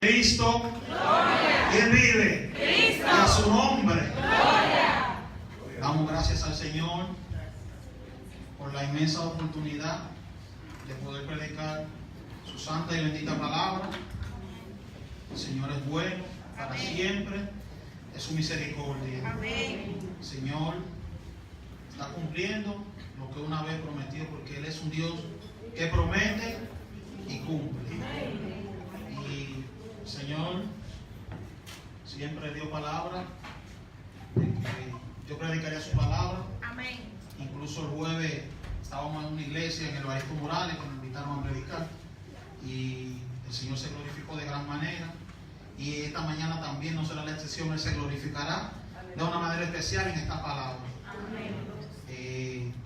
Cristo, ¿quién vive? Cristo. Y a su nombre. Gloria. Damos gracias al Señor por la inmensa oportunidad de poder predicar su santa y bendita palabra. El Señor es bueno para siempre, es su misericordia. Amén. El Señor está cumpliendo lo que una vez prometió, porque Él es un Dios que promete y cumple. Y el Señor siempre dio palabra de que yo predicaría su palabra. Amén. Incluso el jueves estábamos en una iglesia en el Evaristo Morales que nos invitaron a predicar y el Señor se glorificó de gran manera, y esta mañana también no será la excepción. Él se glorificará de una manera especial en esta palabra.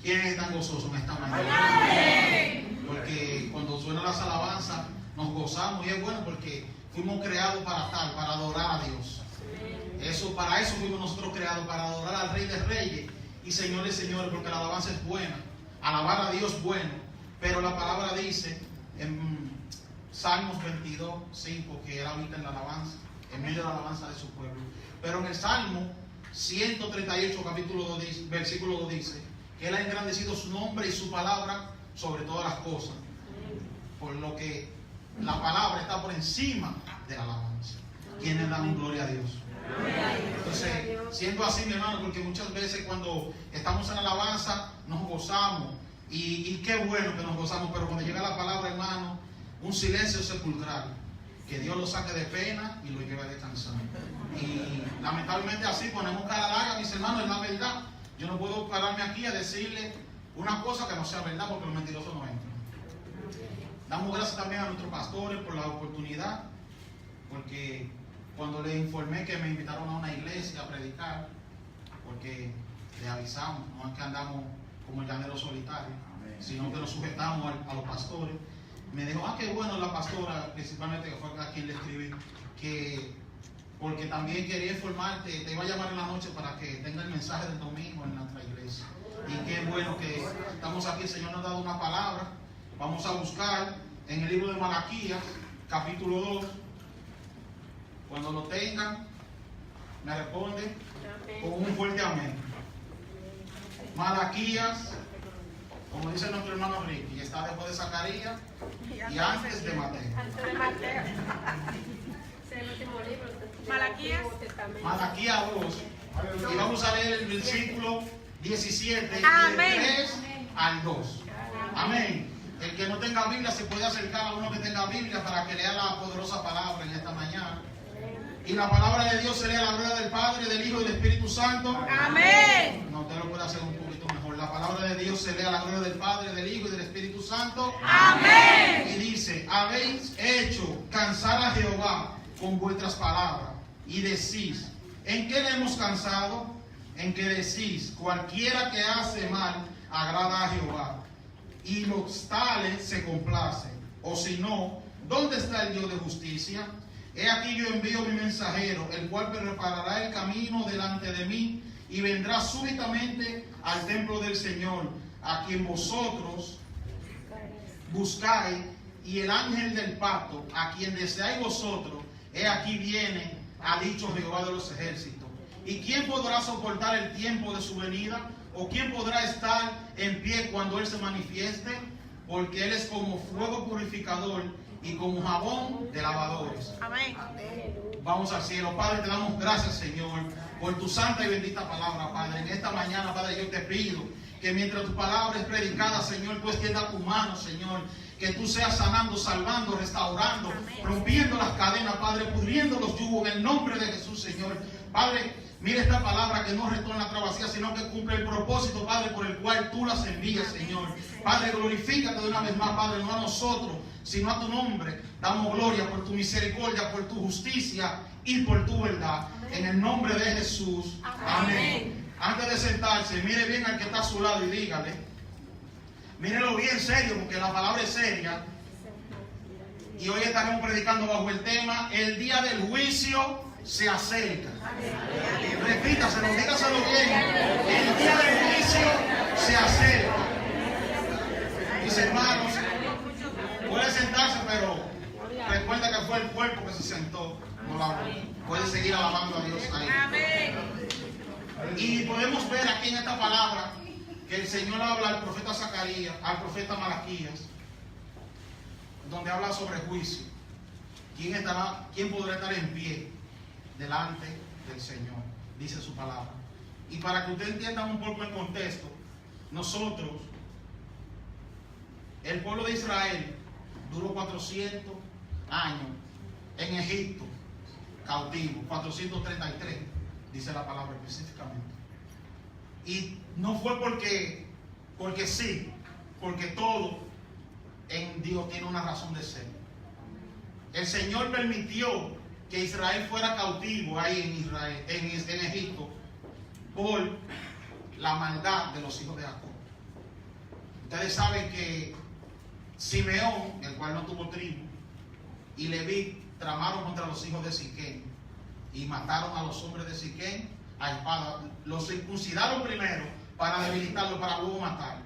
¿Quiénes están gozosos en esta mañana? Amén. Porque cuando suenan las alabanzas nos gozamos, y es bueno porque fuimos creados para tal, para adorar a Dios. Para eso fuimos nosotros creados, para adorar al Rey de Reyes y Señores, Señores, porque la alabanza es buena, alabar a Dios es bueno. Pero la palabra dice en Salmos 22, 5, que Él habita en la alabanza, en medio de la alabanza de su pueblo. Pero en el Salmo 138, capítulo 2, versículo 2 dice que Él ha engrandecido su nombre y su palabra sobre todas las cosas, por lo que la palabra está por encima de la alabanza. ¿Quiénes dan gloria a Dios? Entonces, siendo así, mi hermano, porque muchas veces cuando estamos en alabanza nos gozamos, y qué bueno que nos gozamos, pero cuando llega la palabra, hermano, un silencio sepulcral, que Dios lo saque de pena y lo lleve a descansar. Y lamentablemente así ponemos cara larga, mis hermanos, es la verdad. Yo no puedo pararme aquí a decirle una cosa que no sea verdad, porque los mentirosos no entran. Damos gracias también a nuestros pastores por la oportunidad, porque cuando les informé que me invitaron a una iglesia a predicar, porque les avisamos, no es que andamos como el llanero solitario, sino que nos sujetamos a los pastores. Me dijo, qué bueno la pastora, principalmente, que fue a quien le escribí, que porque también quería informarte, te iba a llamar en la noche para que tenga el mensaje del domingo en nuestra iglesia. Y qué bueno que estamos aquí, el Señor nos ha dado una palabra. Vamos a buscar en el libro de Malaquías, capítulo 2. Cuando lo tengan, me responde con un fuerte amén. Malaquías, como dice nuestro hermano Ricky, está después de Zacarías y antes de Mateo. Antes de Mateo. Es el último libro. Malaquías. Malaquías 2. Y vamos a leer el versículo 17, del Amén. 3 al 2. Amén. El que no tenga Biblia se puede acercar a uno que tenga Biblia para que lea la poderosa palabra en esta mañana. Y la palabra de Dios se lee a la gloria del Padre, del Hijo y del Espíritu Santo. Amén. No, usted lo puede hacer un poquito mejor. La palabra de Dios se lee a la gloria del Padre, del Hijo y del Espíritu Santo. Amén. Y dice, habéis hecho cansar a Jehová con vuestras palabras, y decís, ¿en qué le hemos cansado? En que decís, cualquiera que hace mal agrada a Jehová, y los tales se complacen. O si no, ¿dónde está el Dios de justicia? He aquí yo envío mi mensajero, el cual preparará el camino delante de mí, y vendrá súbitamente al templo del Señor, a quien vosotros buscáis, y el ángel del pacto, a quien deseáis vosotros, he aquí viene, ha dicho Jehová de los ejércitos. ¿Y quién podrá soportar el tiempo de su venida? ¿O quién podrá estar en pie cuando Él se manifieste? Porque Él es como fuego purificador y como jabón de lavadores. Amén. Vamos al cielo. Padre, te damos gracias, Señor, por tu santa y bendita palabra, Padre. En esta mañana, Padre, yo te pido que mientras tu palabra es predicada, Señor, tú extiendas tu mano, Señor. Que tú seas sanando, salvando, restaurando, rompiendo las cadenas, Padre, pudriendo los yugos, en el nombre de Jesús, Señor. Padre, mira esta palabra que no retorna atrás vacía, sino que cumple el propósito, Padre, por el cual tú las envías, Señor. Padre, glorifícate de una vez más, Padre, no a nosotros, sino a tu nombre. Damos gloria por tu misericordia, por tu justicia y por tu verdad. En el nombre de Jesús. Amén. Antes de sentarse, mire bien al que está a su lado y dígale, mírelo bien serio, porque la palabra es seria. Y hoy estaremos predicando bajo el tema, el día del juicio se acerca. Repítaselo, dígaselo bien. El día del juicio se acerca. Mis hermanos, puede sentarse, pero recuerda que fue el cuerpo que se sentó, no la boca. Puede seguir alabando a Dios ahí. Amén. Y podemos ver aquí en esta palabra que el Señor habla al profeta Zacarías, al profeta Malaquías, donde habla sobre juicio. ¿Quién podrá estar en pie delante del Señor? Dice su palabra. Y para que usted entienda un poco el contexto, nosotros, el pueblo de Israel, duró 400 años en Egipto, cautivo, 433, dice la palabra específicamente. Y no fue porque sí, porque todo en Dios tiene una razón de ser. El Señor permitió que Israel fuera cautivo ahí en Egipto por la maldad de los hijos de Jacob. Ustedes saben que Simeón, el cual no tuvo tribu, y Leví tramaron contra los hijos de Siquem y mataron a los hombres de Siquem a espada. Los circuncidaron primero para debilitarlo, para luego matarlo.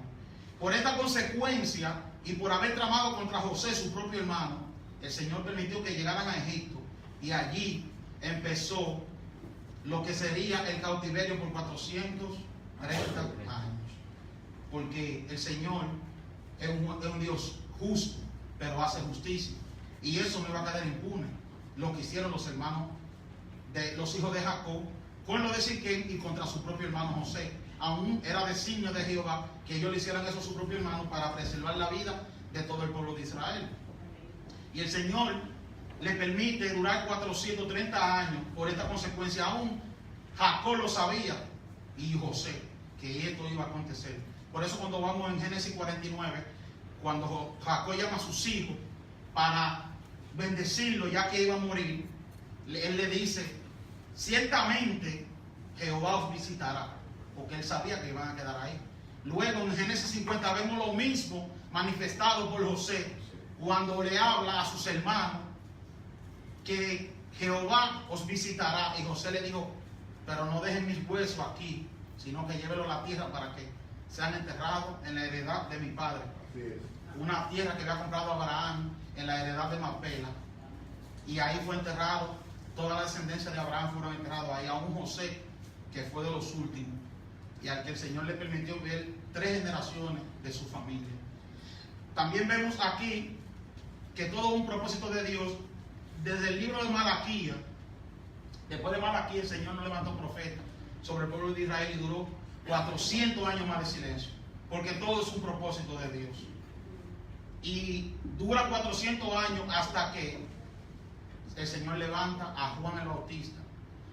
Por esta consecuencia y por haber tramado contra José, su propio hermano, el Señor permitió que llegaran a Egipto y allí empezó lo que sería el cautiverio por 430 años. Porque el Señor es un Dios justo, pero hace justicia. Y eso no iba a quedar impune. Lo que hicieron los hermanos de los hijos de Jacob con lo de Siquem y contra su propio hermano José. Aún era designio de Jehová que ellos le hicieran eso a su propio hermano para preservar la vida de todo el pueblo de Israel. Y el Señor le permite durar 430 años por esta consecuencia. Aún Jacob lo sabía y José, que esto iba a acontecer. Por eso cuando vamos en Génesis 49, cuando Jacob llama a sus hijos para bendecirlo ya que iba a morir, él le dice: ciertamente Jehová os visitará, porque él sabía que iban a quedar ahí. Luego en Génesis 50 vemos lo mismo manifestado por José cuando le habla a sus hermanos que Jehová os visitará, y José le dijo: pero no dejen mis huesos aquí, sino que llévenlo a la tierra para que sean enterrados en la heredad de mi padre. Una tierra que había comprado Abraham en la heredad de Macpela, y ahí fue enterrado. Toda la descendencia de Abraham fueron enterrados ahí, aún José, que fue de los últimos, y al que el Señor le permitió ver 3 generaciones de su familia. También vemos aquí que todo un propósito de Dios, desde el libro de Malaquías. Después de Malaquías, el Señor no levantó profeta sobre el pueblo de Israel y duró 400 años más de silencio, porque todo es un propósito de Dios. Y dura 400 años hasta que el Señor levanta a Juan el Bautista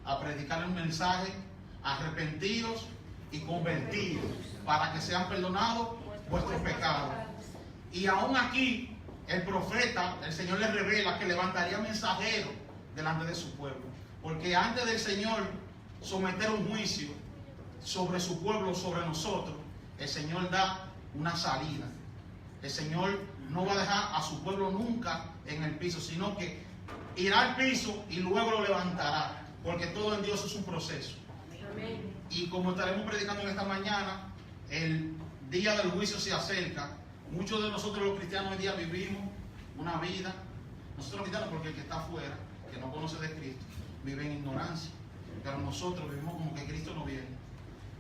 a predicarle un mensaje: arrepentidos y convertidos para que sean perdonados vuestros pecados. Y aún aquí el profeta, el Señor le revela que levantaría mensajeros delante de su pueblo, porque antes del Señor someter un juicio sobre su pueblo, sobre nosotros, el Señor da una salida. El Señor no va a dejar a su pueblo nunca en el piso, sino que irá al piso y luego lo levantará, porque todo en Dios es un proceso. Amén. Y como estaremos predicando en esta mañana, el día del juicio se acerca. Muchos de nosotros los cristianos hoy día vivimos una vida, nosotros los cristianos, porque el que está afuera, que no conoce de Cristo, vive en ignorancia, pero nosotros vivimos como que Cristo no viene.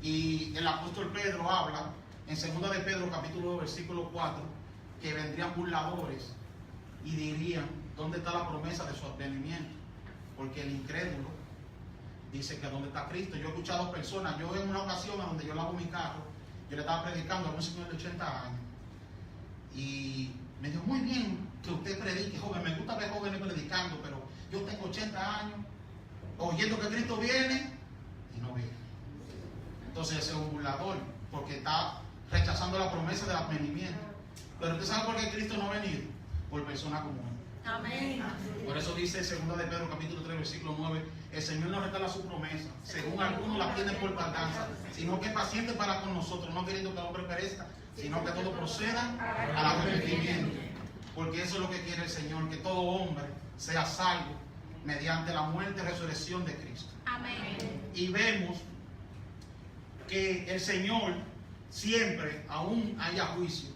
Y el apóstol Pedro habla en 2 de Pedro capítulo 2 versículo 4 que vendrían burladores y dirían: ¿dónde está la promesa de su advenimiento? Porque el incrédulo dice que ¿dónde está Cristo? Yo he escuchado personas, yo en una ocasión en donde yo lavo mi carro, yo le estaba predicando a un señor de 80 años y me dijo: muy bien que usted predique, joven, me gusta ver jóvenes predicando, pero yo tengo 80 años oyendo que Cristo viene y no viene. Entonces ese es un burlador, porque está rechazando la promesa del advenimiento. Pero usted sabe por qué Cristo no ha venido: por personas como él. Amén. Por eso dice 2 de Pedro capítulo 3 versículo 9: el Señor no retala su promesa, según algunos la tienen por tardanza, sino que es paciente para con nosotros, no queriendo que el hombre perezca, sino que todo proceda al arrepentimiento. Porque eso es lo que quiere el Señor, que todo hombre sea salvo mediante la muerte y resurrección de Cristo. Amén. Y vemos que el Señor siempre, aún haya juicio,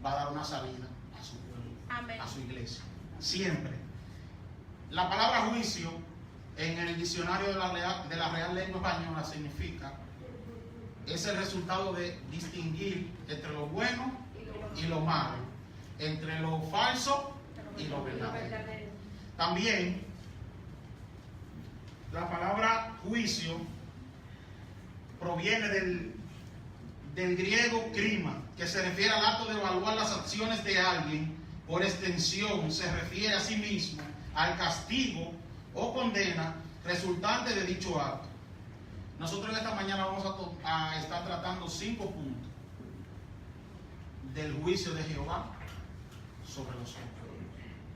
va a dar una salida a su pueblo, Amén. a su iglesia. siempre. La palabra juicio en el diccionario de la Real Lengua Española significa, es el resultado de distinguir entre lo bueno y lo malo, entre lo falso y lo verdadero. También la palabra juicio proviene del griego krima, que se refiere al acto de evaluar las acciones de alguien. Por extensión se refiere a sí mismo al castigo o condena resultante de dicho acto. Nosotros esta mañana vamos a estar tratando 5 puntos del juicio de Jehová sobre nosotros,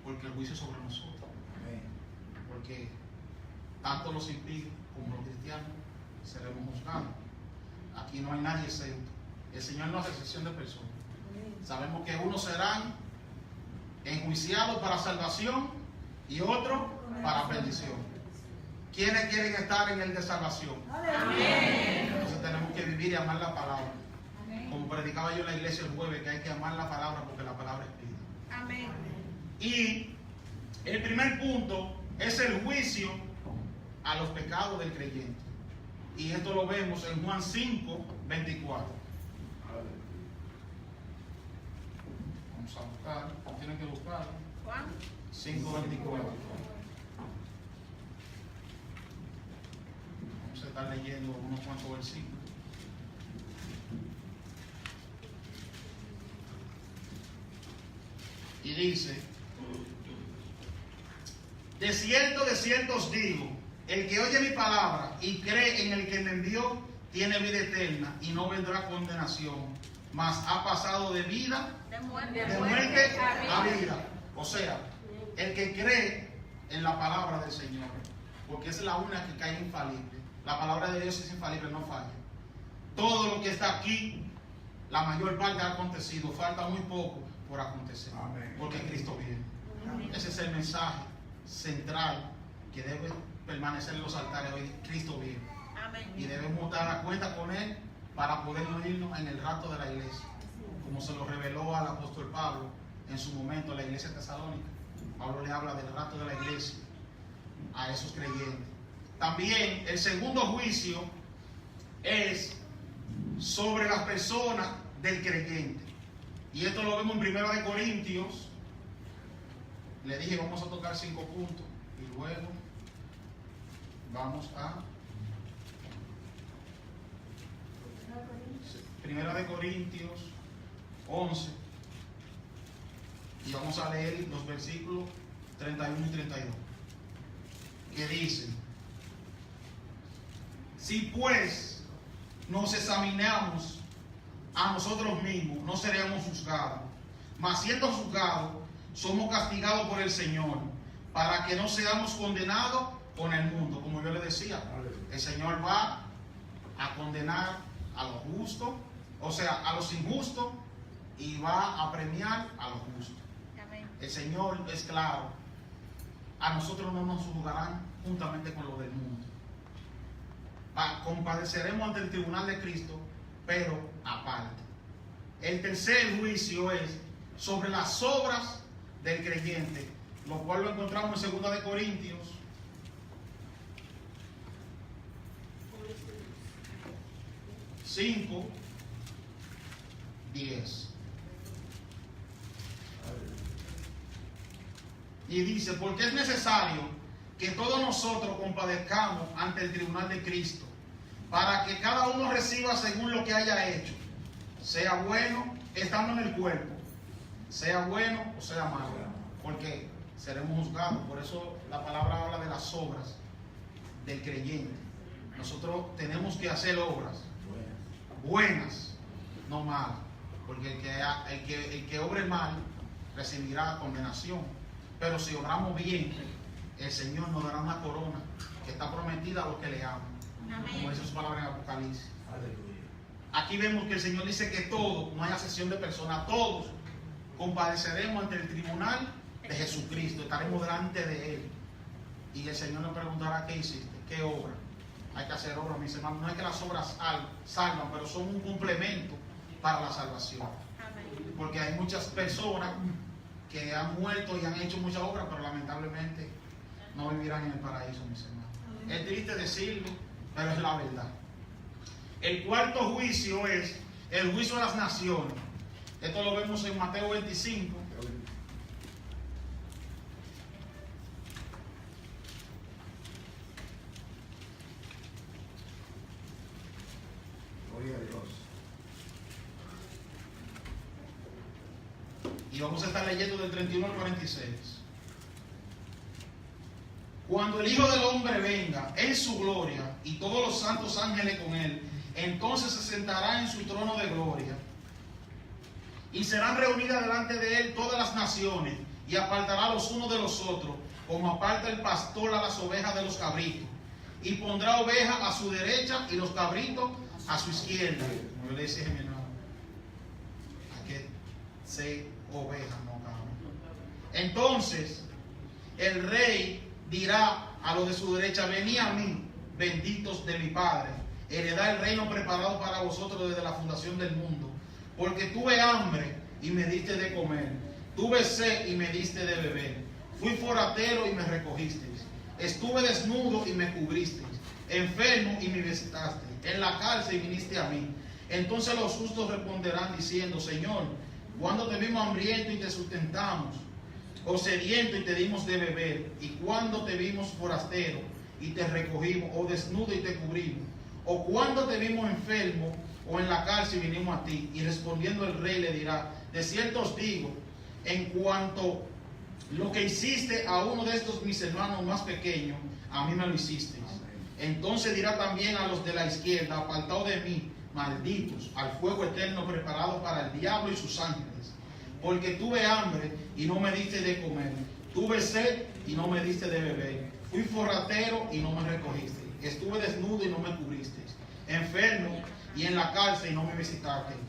porque el juicio es sobre nosotros, porque tanto los impíos como los cristianos seremos juzgados. Aquí no hay nadie exento. El Señor no hace excepción de personas. Sabemos que unos serán enjuiciados para salvación y otros para perdición. ¿Quiénes quieren estar en el de salvación? Amén. Entonces tenemos que vivir y amar la palabra. Como predicaba yo en la iglesia el jueves, que hay que amar la palabra porque la palabra es vida. Amén. Y el primer punto es el juicio a los pecados del creyente. Y esto lo vemos en Juan 5, 24. Vamos a buscar, tienen que buscarlo. Juan 5, 24. Vamos a estar leyendo unos cuantos versículos. Y dice: de cierto os digo, el que oye mi palabra y cree en el que me envió, tiene vida eterna y no vendrá condenación, mas ha pasado de vida, de muerte a vida. O sea, el que cree en la palabra del Señor, porque es la única que cae infalible. La palabra de Dios es infalible, no falla. Todo lo que está aquí, la mayor parte ha acontecido, falta muy poco por acontecer. Amén. Porque Cristo viene. Amén. Ese es el mensaje central que debe permanecer en los altares hoy. Cristo viene. Amén. Y debemos dar a cuenta con Él para poder unirnos en el rapto de la iglesia, como se lo reveló al apóstol Pablo en su momento en la iglesia tesalónica. Pablo le habla del rapto de la iglesia a esos creyentes. También el segundo juicio es sobre las personas del creyente. Y esto lo vemos en 1 Corintios. Le dije, vamos a tocar 5 puntos. Y luego vamos a 1 Corintios 11. Y vamos a leer los versículos 31 y 32. Que dicen: si pues nos examinamos a nosotros mismos, no seremos juzgados. Mas siendo juzgados, somos castigados por el Señor, para que no seamos condenados con el mundo. Como yo le decía, el Señor va a condenar a los justos, o sea, a los injustos, y va a premiar a los justos. El Señor es claro. A nosotros no nos juzgarán juntamente con los del mundo. Compadeceremos ante el tribunal de Cristo, pero aparte. El tercer juicio es sobre las obras del creyente, lo cual lo encontramos en 2 Corintios 5, 10. Y dice: porque es necesario que todos nosotros compadezcamos ante el tribunal de Cristo, para que cada uno reciba según lo que haya hecho, sea bueno estando en el cuerpo, sea bueno o sea malo, porque seremos juzgados. Por eso la palabra habla de las obras del creyente. Nosotros tenemos que hacer obras buenas, no malas, porque el que obre mal recibirá condenación. Pero si obramos bien, el Señor nos dará una corona que está prometida a los que le aman. Amén. Como dice su palabra en Apocalipsis. Aleluya. Aquí vemos que el Señor dice que todos, no hay excepción de personas, todos compadeceremos ante el tribunal de Jesucristo, estaremos delante de Él. Y el Señor nos preguntará: ¿qué hiciste? ¿Qué obra? Hay que hacer obras, mis hermanos. No es que las obras salvan, pero son un complemento para la salvación. Amén. Porque hay muchas personas que han muerto y han hecho muchas obras, pero lamentablemente no vivirán en el paraíso, mis hermanos. Es triste decirlo, pero es la verdad. El cuarto juicio es el juicio a las naciones. Esto lo vemos en Mateo 25. Gloria a Dios. Y vamos a estar leyendo del 31 al 46. Cuando el Hijo del Hombre venga en su gloria y todos los santos ángeles con él, entonces se sentará en su trono de gloria y serán reunidas delante de él todas las naciones y apartará los unos de los otros, como aparta el pastor a las ovejas de los cabritos, y pondrá ovejas a su derecha y los cabritos a su izquierda. Como yo le decía a mi hermano, hay que ser ovejas, no cabros. Entonces el rey dirá a los de su derecha: venid a mí, benditos de mi Padre, heredad el reino preparado para vosotros desde la fundación del mundo. Porque tuve hambre y me diste de comer, tuve sed y me diste de beber, fui forastero y me recogisteis, estuve desnudo y me cubristeis, enfermo y me visitasteis, en la cárcel y viniste a mí. Entonces los justos responderán diciendo: Señor, ¿cuándo te vimos hambriento y te sustentamos, o sediento y te dimos de beber? ¿Y cuándo te vimos forastero y te recogimos, o desnudo y te cubrimos? ¿O cuándo te vimos enfermo o en la cárcel y vinimos a ti? Y respondiendo el rey le dirá: de cierto os digo, en cuanto lo que hiciste a uno de estos mis hermanos más pequeños, a mí me lo hicisteis. Entonces dirá también a los de la izquierda: apartaos de mí, malditos, al fuego eterno preparado para el diablo y sus ángeles. Porque tuve hambre y no me diste de comer, tuve sed y no me diste de beber, fui forastero y no me recogiste, estuve desnudo y no me cubristeis, enfermo y en la cárcel y no me visitasteis.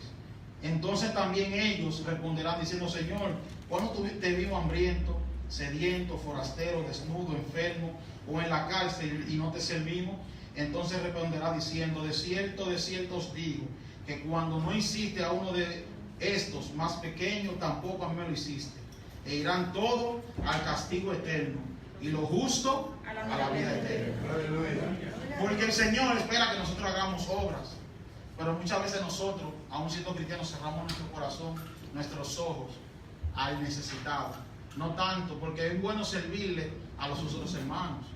Entonces también ellos responderán diciendo: Señor, ¿cuándo te vimos hambriento, sediento, forastero, desnudo, enfermo o en la cárcel y no te servimos? Entonces responderá diciendo: de cierto os digo, que cuando no hiciste a uno de estos más pequeños, tampoco a mí me lo hiciste. E irán todos al castigo eterno, y los justos a la vida eterna. Porque el Señor espera que nosotros hagamos obras, pero muchas veces nosotros, aun siendo cristianos, cerramos nuestro corazón, nuestros ojos al necesitado. No tanto, porque es bueno servirle a los otros hermanos,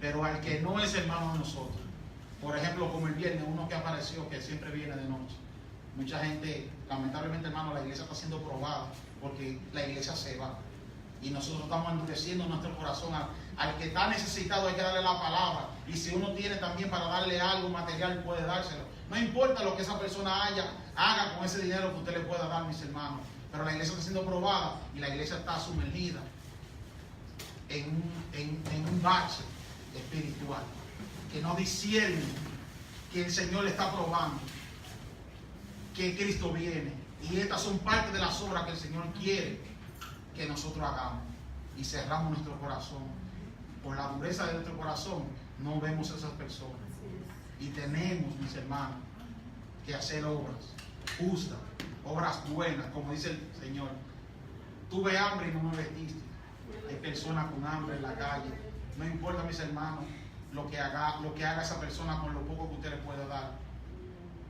pero al que no es hermano de nosotros. Por ejemplo, como el viernes, uno que apareció, que siempre viene de noche. Mucha gente, lamentablemente, hermano, la iglesia está siendo probada porque la iglesia se va. Y nosotros estamos endureciendo nuestro corazón. Al que está necesitado hay que darle la palabra. Y si uno tiene también para darle algo material, puede dárselo. No importa lo que esa persona haga con ese dinero que usted le pueda dar, mis hermanos. Pero la iglesia está siendo probada y la iglesia está sumergida en un bache espiritual, que no discierne que el Señor le está probando, que Cristo viene. Y estas son parte de las obras que el Señor quiere que nosotros hagamos. Y cerramos nuestro corazón. Por la dureza de nuestro corazón no vemos a esas personas. Y tenemos, mis hermanos, que hacer obras justas, obras buenas, como dice el Señor. Tuve hambre y no me vestiste. Hay personas con hambre en la calle. No importa, mis hermanos, lo que haga esa persona con lo poco que usted le puede dar,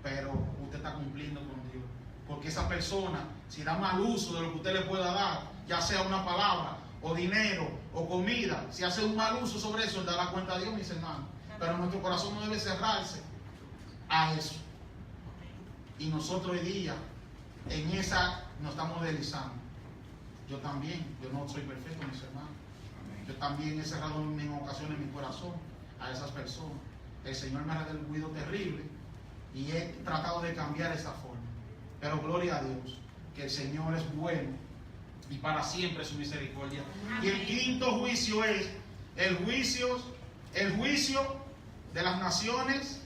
pero usted está cumpliendo con Dios. Porque esa persona, si da mal uso de lo que usted le pueda dar, ya sea una palabra, o dinero, o comida, si hace un mal uso sobre eso, él dará cuenta a Dios, mis hermanos. Pero nuestro corazón no debe cerrarse a eso. Y nosotros hoy día, en esa, nos estamos deslizando. Yo también, yo no soy perfecto, mis hermanos. Yo también he cerrado en ocasiones mi corazón a esas personas. El Señor me ha dado el cuidado terrible y he tratado de cambiar esa forma. Pero gloria a Dios, que el Señor es bueno y para siempre su misericordia. Y el quinto juicio es el juicio de las naciones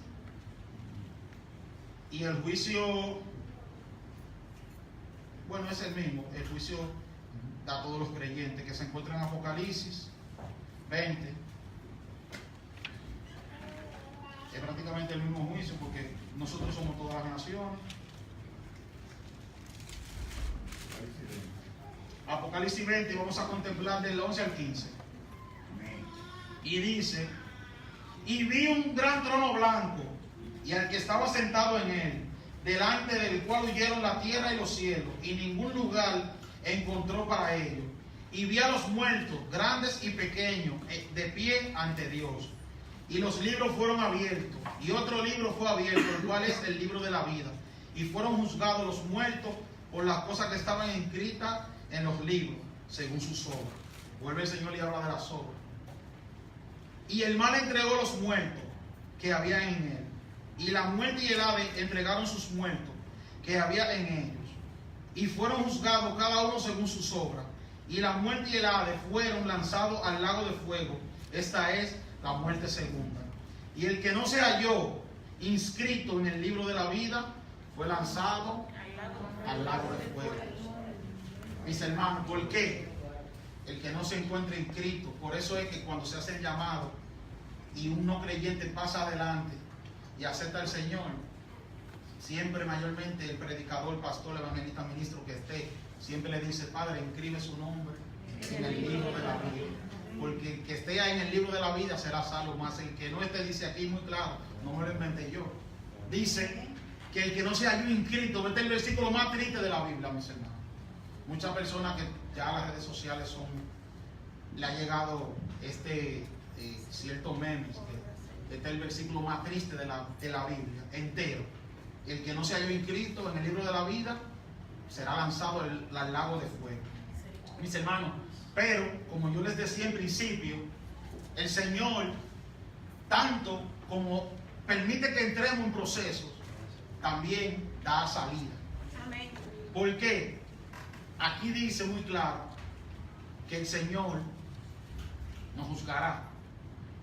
y el juicio, bueno, es el mismo, el juicio a todos los creyentes, que se encuentra en Apocalipsis 20. Es prácticamente el mismo juicio porque nosotros somos todas las naciones. Apocalipsis 20, vamos a contemplar del 11 al 15. Y dice: y vi un gran trono blanco, y al que estaba sentado en él, delante del cual huyeron la tierra y los cielos, y ningún lugar encontró para ellos. Y vi a los muertos, grandes y pequeños, de pie ante Dios. Y los libros fueron abiertos, y otro libro fue abierto, el cual es el libro de la vida. Y fueron juzgados los muertos por las cosas que estaban escritas en los libros, según sus obras. Vuelve el Señor y habla de las obras. Y el mal entregó los muertos que había en él. Y la muerte y el Hades entregaron sus muertos que había en ellos. Y fueron juzgados cada uno según sus obras. Y la muerte y el Hades fueron lanzados al lago de fuego. Esta es la muerte segunda. Y el que no se halló inscrito en el libro de la vida fue lanzado al lago de fuego. Mis hermanos, ¿por qué? El que no se encuentra inscrito. Por eso es que cuando se hace el llamado y un no creyente pasa adelante y acepta al Señor, siempre mayormente el predicador, pastor, evangelista, ministro que esté, siempre le dice: Padre, inscribe su nombre en el libro de la vida. Porque el que esté ahí en el libro de la vida será salvo. Más el que no esté, dice aquí muy claro, no me lo inventé yo. Dice que el que no se halló inscrito, este es el versículo más triste de la Biblia, mis hermanos. Muchas personas que ya las redes sociales le ha llegado ciertos memes, que este es el versículo más triste de la Biblia, entero. El que no se halló inscrito en el libro de la vida será lanzado al lago de fuego. Mis hermanos, pero como yo les decía en principio, el Señor, tanto como permite que entremos en procesos, también da salida. Amén. ¿Por qué? Aquí dice muy claro que el Señor nos juzgará,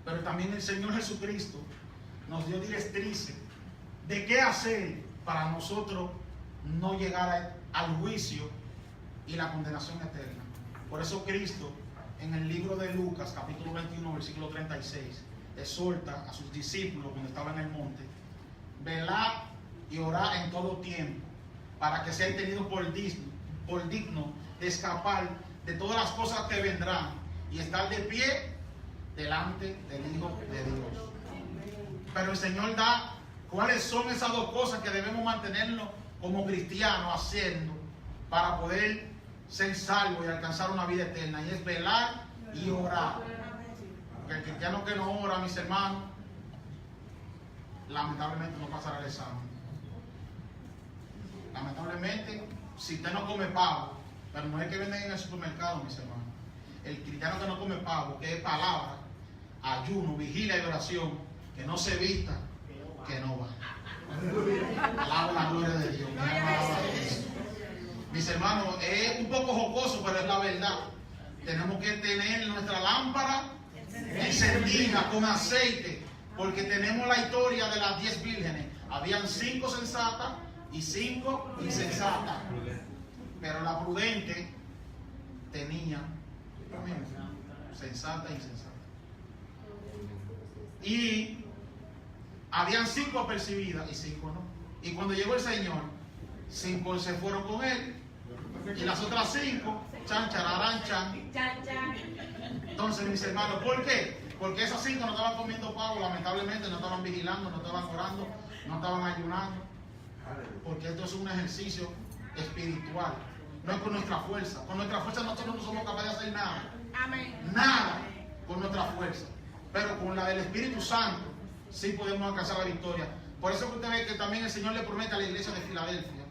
pero también el Señor Jesucristo nos dio directrices de qué hacer para nosotros no llegar al juicio y la condenación eterna. Por eso Cristo, en el libro de Lucas, capítulo 21, versículo 36, exhorta a sus discípulos cuando estaban en el monte: velad y orad en todo tiempo, para que sean tenidos por digno de escapar de todas las cosas que vendrán y estar de pie delante del Hijo de Dios. Pero el Señor da cuáles son esas dos cosas que debemos mantenernos como cristianos haciendo para poder ser salvos y alcanzar una vida eterna, y es velar y orar. Porque el cristiano que no ora, mis hermanos, lamentablemente no pasará el examen. Lamentablemente, si usted no come pavo, pero no es que venden en el supermercado, mis hermanos, el cristiano que no come pavo, que es palabra, ayuno, vigilia y oración, que no se vista, que no va. Alaba la gloria de Dios. Mis hermanos, es un poco jocoso, pero es la verdad. Tenemos que tener nuestra lámpara encendida con aceite, porque tenemos la historia de las 10 vírgenes. Habían 5 sensatas y 5 insensatas, pero la prudente tenía sensata e insensata. Y habían 5 apercibidas y 5 no. Y cuando llegó el Señor, 5 se fueron con él, y las otras 5, chan, chararán, chan. Chan, chan. Entonces, mis hermanos, ¿por qué? Porque esas 5 no estaban comiendo pavo, lamentablemente, no estaban vigilando, no estaban orando, no estaban ayunando. Porque esto es un ejercicio espiritual, no es con nuestra fuerza. Con nuestra fuerza nosotros no somos capaces de hacer nada. Amén. Nada con nuestra fuerza. Pero con la del Espíritu Santo sí podemos alcanzar la victoria. Por eso que usted ve que también el Señor le promete a la iglesia de Filadelfia,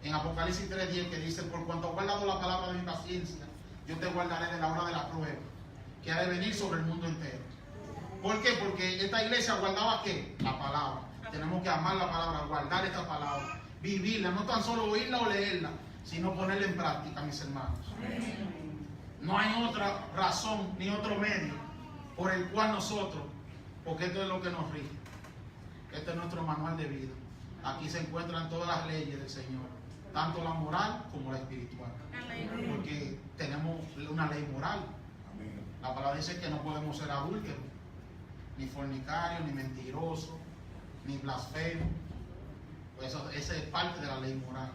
en Apocalipsis 3:10, que dice: por cuanto has guardado la palabra de mi paciencia, yo te guardaré de la hora de la prueba, que ha de venir sobre el mundo entero. ¿Por qué? Porque esta iglesia guardaba ¿qué? La palabra. Tenemos que amar la palabra, guardar esta palabra, vivirla, no tan solo oírla o leerla, sino ponerla en práctica, mis hermanos. No hay otra razón ni otro medio por el cual nosotros, porque esto es lo que nos rige. Este es nuestro manual de vida. Aquí se encuentran todas las leyes del Señor, tanto la moral como la espiritual. Porque tenemos una ley moral. La palabra dice que no podemos ser adúlteros, ni fornicarios, ni mentirosos, ni blasfemos. Pues esa es parte de la ley moral.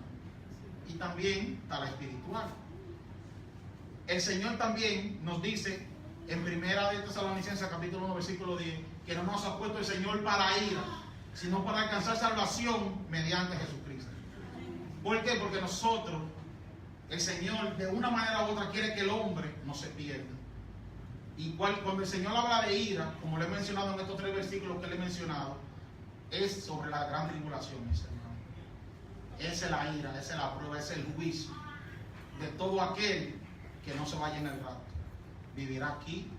Y también está la espiritual. el Señor también nos dice en Primera de Tesalonicenses capítulo 1 versículo 10 que no nos ha puesto el Señor para ira, sino para alcanzar salvación mediante Jesucristo. ¿Por qué? Porque nosotros, el Señor de una manera u otra quiere que el hombre no se pierda. Y cuando el Señor habla de ira, como le he mencionado en estos 3 versículos que le he mencionado, es sobre la gran tribulación, mis hermanos. Esa es la ira, esa es la prueba, ese es el juicio de todo aquel que no se vaya en el rapto. Vivirá aquí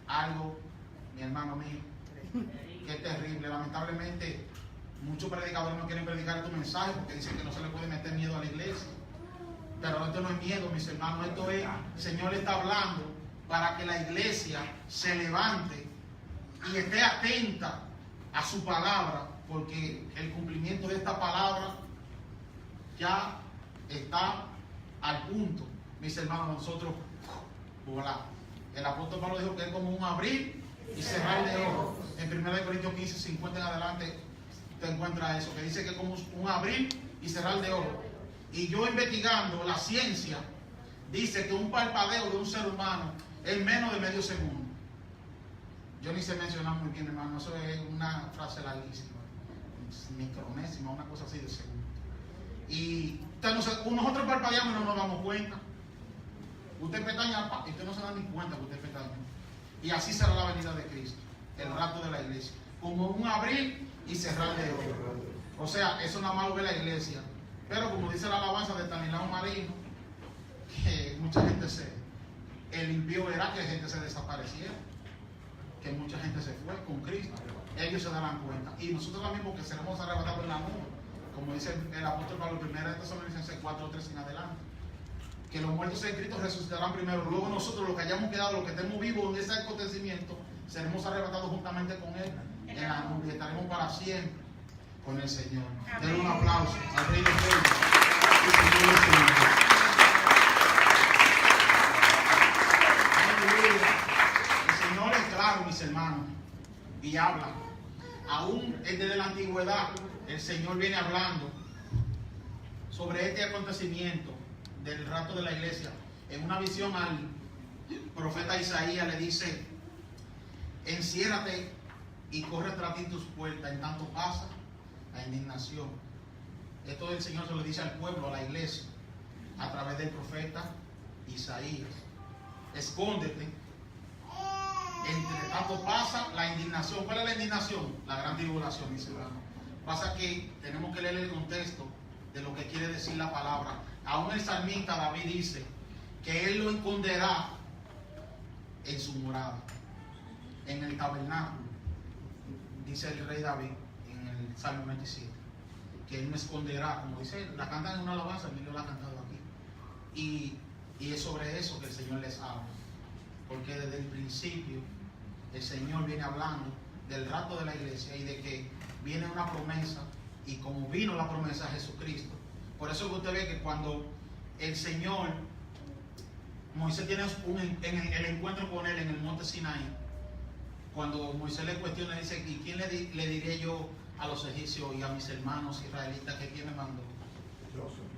algo, mi hermano mío, que es terrible. Lamentablemente, muchos predicadores no quieren predicar estos mensajes porque dicen que no se le puede meter miedo a la iglesia. Pero esto no es miedo, mis hermanos, esto es, el Señor está hablando para que la iglesia se levante y esté atenta a su palabra, porque el cumplimiento de esta palabra ya está al punto, mis hermanos. Nosotros, voilà. El apóstol Pablo dijo que es como un abrir y cerrar de ojos. En 1 Corintios 15, 50 en adelante, te encuentras eso, que dice que es como un abrir y cerrar de ojos. Y yo investigando, la ciencia dice que un parpadeo de un ser humano es menos de medio segundo. Yo ni sé mencionar muy bien, hermano, eso es una frase larguísima, micronésima, una cosa así de segundo. Y nosotros parpadeamos y no nos damos cuenta. Usted pestaña y usted no se da ni cuenta que usted pestaña. Y así será la venida de Cristo, el rapto de la iglesia, como un abrir y cerrar de ojos. O sea, eso nada más lo ve la iglesia. Pero como dice la alabanza de Tanilao Marino, que mucha gente el impío verá que gente se desapareciera, que mucha gente se fue con Cristo. Ellos se darán cuenta. Y nosotros también, porque seremos arrebatados en la nube, como dice el apóstol Pablo, 1 Tesalonicenses 4:3 en adelante. Que los muertos en Cristo resucitarán primero. Luego nosotros, los que hayamos quedado, los que estemos vivos en ese acontecimiento, seremos arrebatados juntamente con Él en la nube y estaremos para siempre con el Señor. Denle un aplauso al Rey de Reyes y Señor de Señores. El Señor es claro, mis hermanos, y habla. Aún desde la antigüedad, el Señor viene hablando sobre este acontecimiento del rapto de la iglesia. En una visión al profeta Isaías le dice: enciérrate y corre tras ti tus puertas, en tanto pasa la indignación. Esto el Señor se lo dice al pueblo, a la iglesia, a través del profeta Isaías. Escóndete, entre tanto pasa la indignación. ¿Cuál es la indignación? La gran tribulación, mis hermanos. Pasa que tenemos que leer el contexto de lo que quiere decir la palabra. Aún el salmista David dice que él lo esconderá en su morada, en el tabernáculo. Dice el rey David en el Salmo 27, que él me esconderá, como dice, la cantan en una alabanza, Emilio la ha cantado aquí. Y es sobre eso que el Señor les habla, porque desde el principio el Señor viene hablando del rapto de la iglesia y de que viene una promesa, y como vino la promesa de Jesucristo. Por eso que usted ve que cuando el Señor, Moisés tiene el encuentro con él en el monte Sinaí, cuando Moisés le cuestiona, dice: ¿y quién le diré yo a los egipcios y a mis hermanos israelitas que quién me mandó?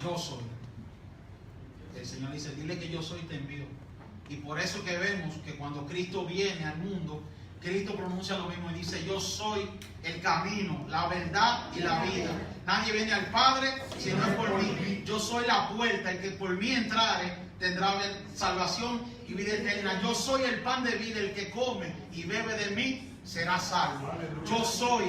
Yo soy. El Señor dice: dile que yo soy, te envío. Y por eso que vemos que cuando Cristo viene al mundo, Cristo pronuncia lo mismo y dice: yo soy el camino, la verdad y la vida. Nadie viene al Padre si no es por mí. Yo soy la puerta, el que por mí entrare tendrá salvación y vida eterna. Yo soy el pan de vida, el que come y bebe de mí será salvo. Yo soy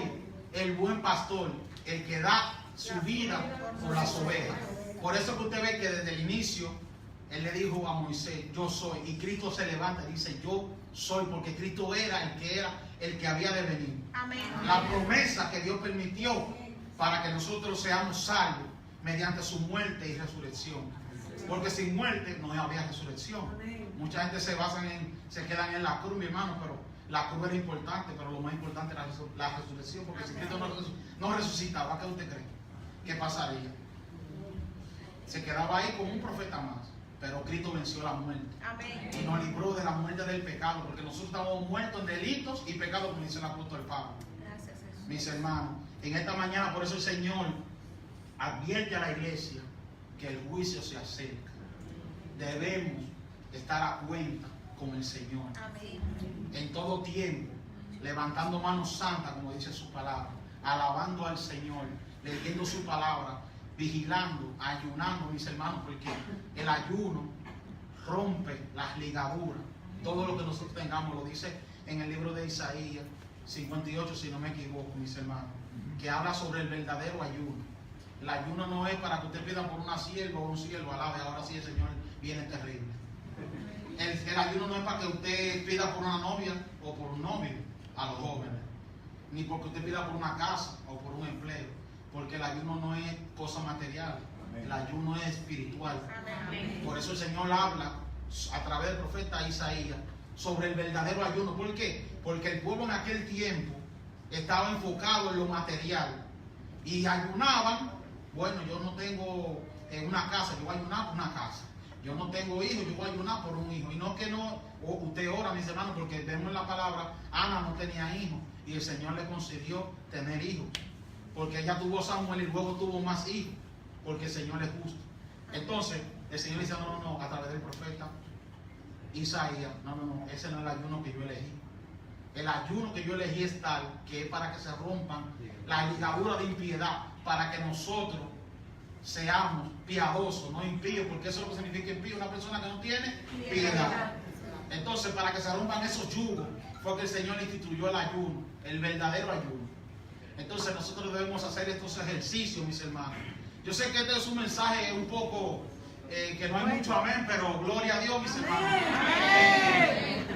el buen pastor, el que da su vida por las ovejas. Por eso que usted ve que desde el inicio él le dijo a Moisés: yo soy. Y Cristo se levanta y dice: yo soy, porque Cristo era el que había de venir. Amén. La promesa que Dios permitió para que nosotros seamos salvos mediante su muerte y resurrección. Porque sin muerte no había resurrección. Mucha gente se quedan en la cruz, mi hermano, pero la cruz era importante, pero lo más importante era la resurrección, porque si Cristo no resucitaba, ¿qué usted cree? ¿Qué pasaría? Se quedaba ahí como un profeta más. Pero Cristo venció la muerte. Amén. Y nos libró de la muerte del pecado, porque nosotros estábamos muertos en delitos y pecados, como dice el apóstol Pablo. Gracias, Jesús. Mis hermanos, en esta mañana, por eso el Señor advierte a la iglesia que el juicio se acerca. debemos estar a cuenta con el Señor. Amén. En todo tiempo, levantando manos santas, como dice su palabra, alabando al Señor, leyendo su palabra, vigilando, ayunando, mis hermanos, porque el ayuno rompe las ligaduras. Todo lo que nosotros tengamos, lo dice en el libro de Isaías 58, si no me equivoco, mis hermanos, que habla sobre el verdadero ayuno. El ayuno no es para que usted pida por una sierva o un siervo, alabe, ahora sí el Señor viene terrible. El ayuno no es para que usted pida por una novia o por un novio a los jóvenes, ni porque usted pida por una casa o por un empleo, porque el ayuno no es cosa material, el ayuno es espiritual. Amén. Por eso el Señor habla a través del profeta Isaías sobre el verdadero ayuno. ¿Por qué? Porque el pueblo en aquel tiempo estaba enfocado en lo material y ayunaban. Bueno, yo no tengo una casa, yo voy a ayunar por una casa. Yo no tengo hijos, yo voy a ayunar por un hijo. Y no que no, usted ora, mis hermanos, porque vemos en la palabra, Ana no tenía hijos y el Señor le concedió tener hijos. Porque ella tuvo Samuel y luego tuvo más hijos, porque el Señor es justo. Entonces, el Señor dice, no, a través del profeta Isaías, no, ese no es el ayuno que yo elegí. El ayuno que yo elegí es tal que es para que se rompan la ligadura de impiedad, para que nosotros seamos piadosos, no impíos, porque eso es lo que significa impío, una persona que no tiene piedad. Entonces, para que se rompan esos yugos, fue que el Señor instituyó el ayuno, el verdadero ayuno. Entonces, nosotros debemos hacer estos ejercicios, mis hermanos. Yo sé que este es un mensaje un poco que no hay mucho amén, pero gloria a Dios, mis hermanos.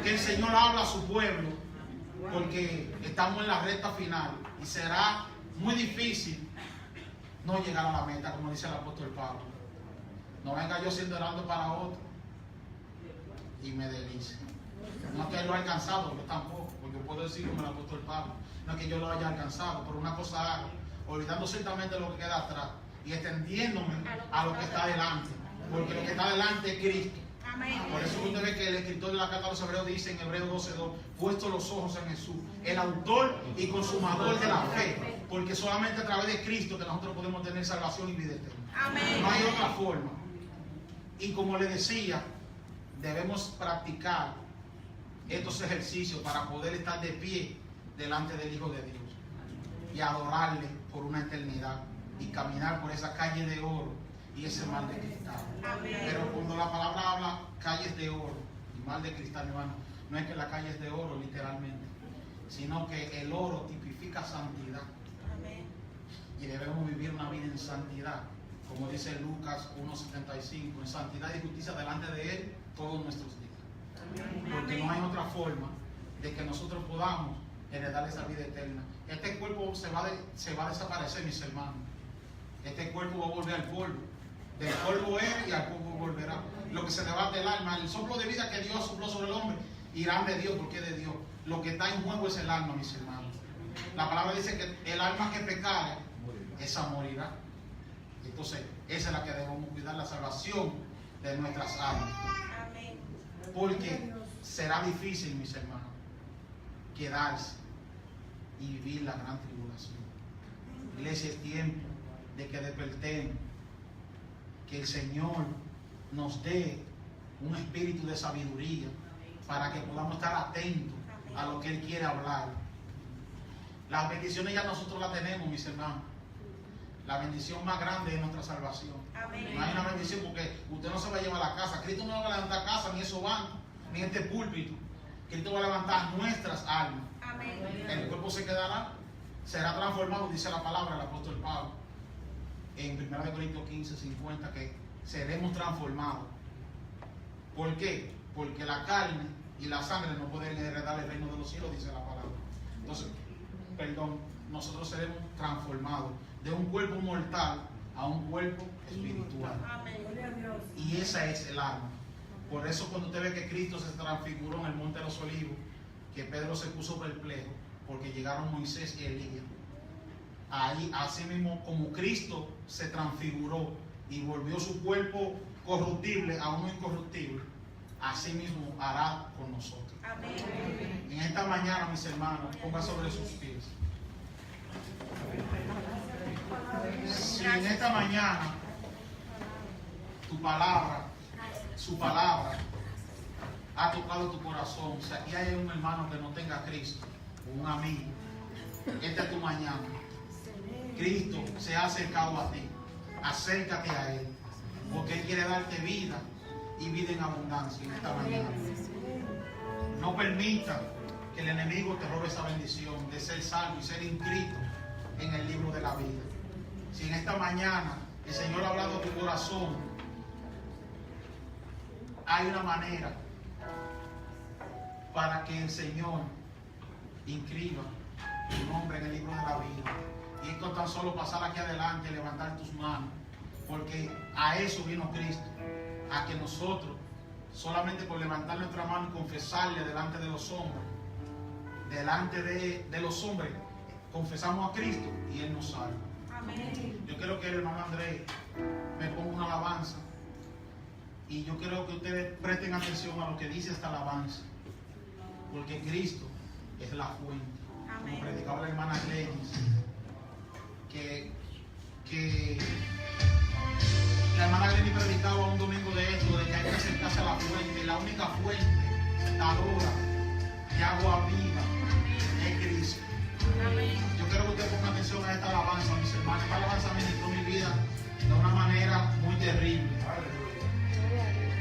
Que el Señor habla a su pueblo, porque estamos en la recta final y será muy difícil no llegar a la meta, como dice el apóstol Pablo. No venga yo siendo heraldo para otro y me delicie. No es que lo haya alcanzado, yo tampoco, porque puedo decir como el apóstol Pablo, no es que yo lo haya alcanzado, pero una cosa hago, olvidando ciertamente lo que queda atrás y extendiéndome a lo que está adelante, porque lo que está adelante es Cristo. Amén. Por eso usted ve que el escritor de la carta a los Hebreos dice en Hebreos 12:2, puesto los ojos en Jesús, el autor y consumador de la fe, porque solamente a través de Cristo que nosotros podemos tener salvación y vida eterna. Amén. No hay otra forma. Y como le decía, debemos practicar estos ejercicios para poder estar de pie delante del Hijo de Dios y adorarle por una eternidad y caminar por esa calle de oro y ese mar de cristal. Amén. Pero cuando la palabra habla calles de oro y mar de cristal, hermano, no es que la calle es de oro literalmente, sino que el oro tipifica santidad. Amén. Y debemos vivir una vida en santidad, como dice Lucas 1:75, en santidad y justicia delante de Él todos nuestros días. Porque no hay otra forma de que nosotros podamos heredar esa vida eterna. Este cuerpo se va a desaparecer, mis hermanos. Este cuerpo va a volver al polvo. Del polvo es y al polvo volverá. Lo que se debate el alma, el soplo de vida que Dios sopló sobre el hombre, irán de Dios porque es de Dios. Lo que está en juego es el alma, mis hermanos. La palabra dice que el alma que pecare, esa morirá. Entonces, esa es la que debemos cuidar, la salvación de nuestras almas. Amén. Porque será difícil, mis hermanos, quedarse y vivir la gran tribulación. Iglesia, es tiempo de que despertemos, que el Señor nos dé un espíritu de sabiduría para que podamos estar atentos a lo que Él quiere hablar. Las bendiciones ya nosotros las tenemos, mis hermanos. La bendición más grande es nuestra salvación. Amén. No hay una bendición porque usted no se va a llevar a la casa. Cristo no va a levantar casa, ni esos bancos, ni este púlpito. Cristo va a levantar nuestras almas. Amén. El cuerpo se quedará, será transformado, dice la palabra del apóstol Pablo en 1 Corintios 15:50, que seremos transformados. ¿Por qué? Porque la carne y la sangre no pueden heredar el reino de los cielos, dice la palabra. Entonces, nosotros seremos transformados de un cuerpo mortal a un cuerpo espiritual. Amén. Y esa es el alma. Por eso cuando usted ve que Cristo se transfiguró en el Monte de los Olivos, que Pedro se puso perplejo, porque llegaron Moisés y Elías. Ahí, así mismo, como Cristo se transfiguró y volvió su cuerpo corruptible a uno incorruptible, así mismo hará con nosotros. Amén. En esta mañana, mis hermanos, ponga sobre sus pies. Si en esta mañana tu palabra su palabra ha tocado tu corazón. Si aquí hay un hermano que no tenga a Cristo, o un amigo, esta es tu mañana. Cristo se ha acercado a ti. Acércate a Él, porque Él quiere darte vida y vida en abundancia en esta mañana. No permita que el enemigo te robe esa bendición de ser salvo y ser inscrito en el libro de la vida. Si en esta mañana el Señor ha hablado a tu corazón, hay una manera para que el Señor inscriba tu nombre en el libro de la vida. Y es con tan solo pasar aquí adelante y levantar tus manos, porque a eso vino Cristo, a que nosotros, solamente por levantar nuestra mano y confesarle delante de los hombres, confesamos a Cristo y Él nos salva. Amén. Yo quiero que el hermano Andrés me ponga una alabanza, y yo quiero que ustedes presten atención a lo que dice esta alabanza, porque Cristo es la fuente. Amén. Como predicaba la hermana Glenis, que la hermana Glenis predicaba un domingo de esto, de que hay que acercarse a la fuente, y la única fuente dadora de agua viva es Cristo. Amén. Yo quiero que ustedes pongan atención a esta alabanza, mis hermanos. Esta alabanza ministró mi vida de una manera muy terrible,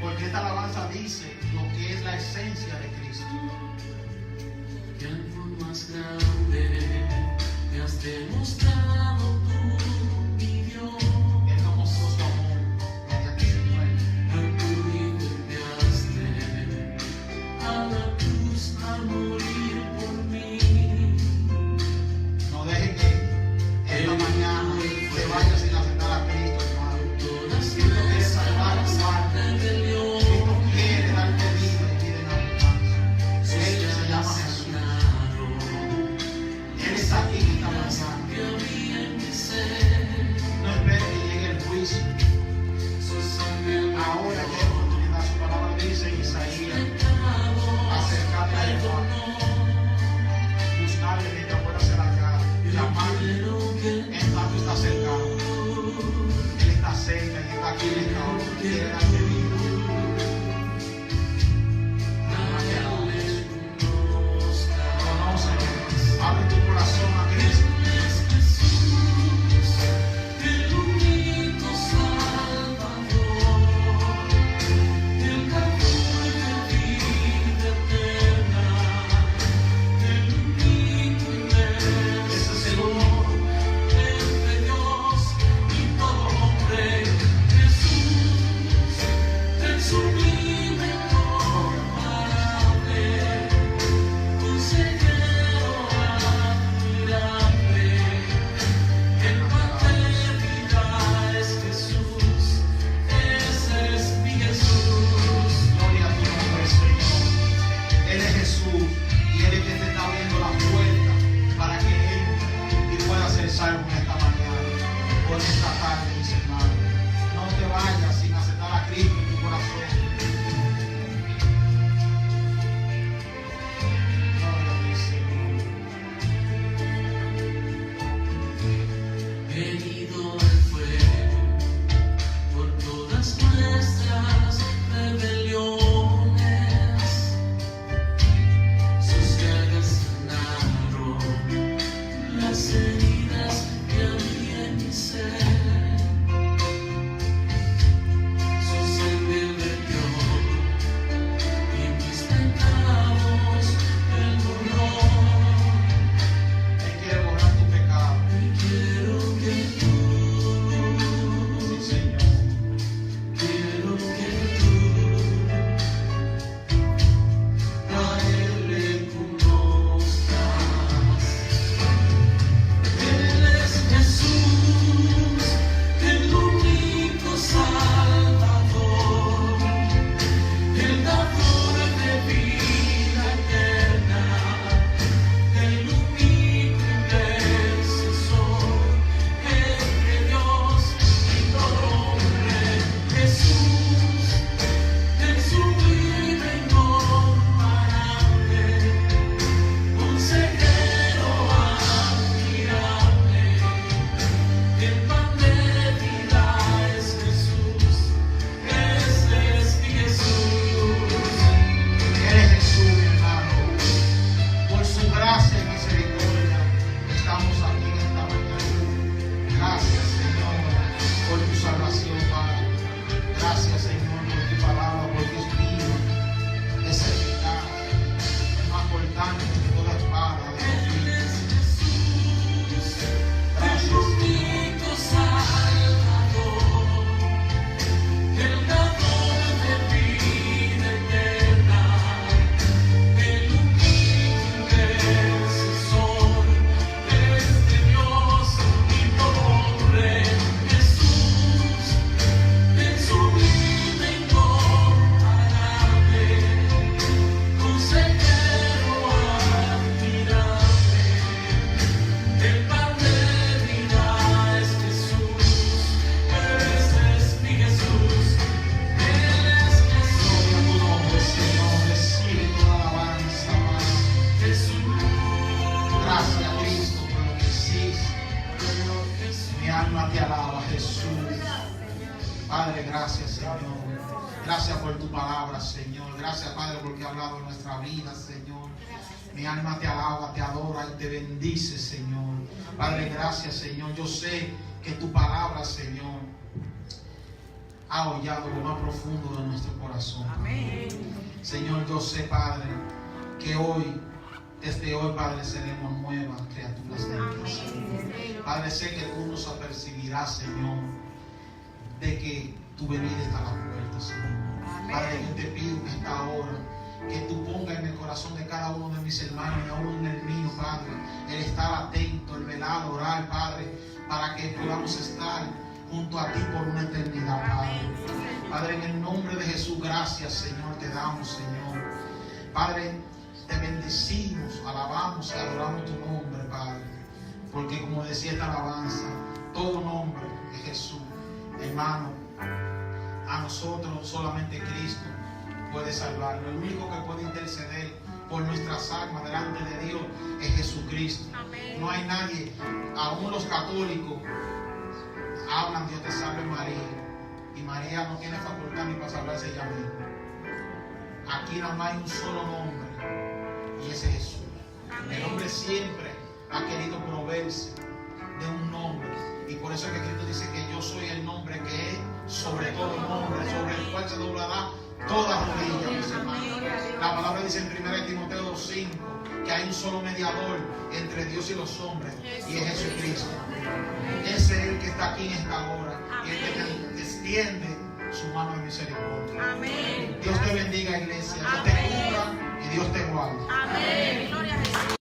porque esta alabanza dice lo que es la esencia de Cristo. Qué amor más grande me has demostrado tú, mi Dios. Él nos mostró su amor mediante su muerte. A tú enviaste a la cruz a morir por mí. No deje que esta mañana se vaya sin aceptar a Cristo, hermano. Todas Cristo quiere salvar tu alma. rebelión Cristo quiere darte vida y vida en abundancia. Él se llama Jesús. Gracias, Señor, por tu salvación, Padre. Gracias, Señor, por tu palabra, porque es viva, es eficaz, es más cortante que toda espada de los filos. Gracias, Señor. único Salvador, el dador de vida eterna, el único intercesor, este Dios y nombre, Jesús, en sublime incomparable, consejero admirable, el pan de vida es Jesús, ese es mi Jesús, Él es Gloria a tu nombre, Jesús, Señor. Recibe toda alabanza, Padre. Jesús, Gracias, Cristo, por lo que hiciste. Jesús. Mi alma te alaba, Jesús. Padre, gracias, Señor. Gracias por tu palabra, Señor. Gracias, Padre, porque ha hablado en nuestra vida, Señor. Mi alma te alaba, te adora y te bendice, Señor. Padre, gracias, Señor. Yo sé que tu palabra, Señor, ha hollado lo más profundo de nuestro corazón. Señor, yo sé, Padre, que hoy, desde hoy, Padre, seremos nuevas criaturas de Dios, Señor. Padre, sé que tú nos apercibirás, Señor, de que tu venida está a la puerta, Señor. Padre, yo te pido en esta hora que tú pongas en el corazón de cada uno de mis hermanos y aún en el mío, Padre, el estar atento, el velar, orar, Padre, para que podamos estar junto a ti por una eternidad, Padre. Padre, en el nombre de Jesús, gracias, Señor, te damos, Señor. Padre, te bendecimos, alabamos y adoramos tu nombre, Padre, porque como decía esta alabanza, todo nombre es Jesús. Hermano, a nosotros solamente Cristo puede salvarnos. El único que puede interceder por nuestras almas delante de Dios es Jesucristo. No hay nadie. Aún los católicos hablan Dios te salve María, y María no tiene facultad ni para salvarse ella misma. Aquí nada más hay un solo nombre, y ese es Jesús. El hombre siempre ha querido proveerse de un nombre, y por eso es que Cristo dice que yo soy el nombre que es sobre todo nombre, sobre el cual se doblará toda rodilla, mis hermanos. La palabra dice en 1 Timoteo 2:5 que hay un solo mediador entre Dios y los hombres, y es Jesucristo. Ese es el que está aquí en esta hora, y el que extiende su mano de misericordia. Dios te bendiga, iglesia. Dios te cubra y Dios te guarde. Amén.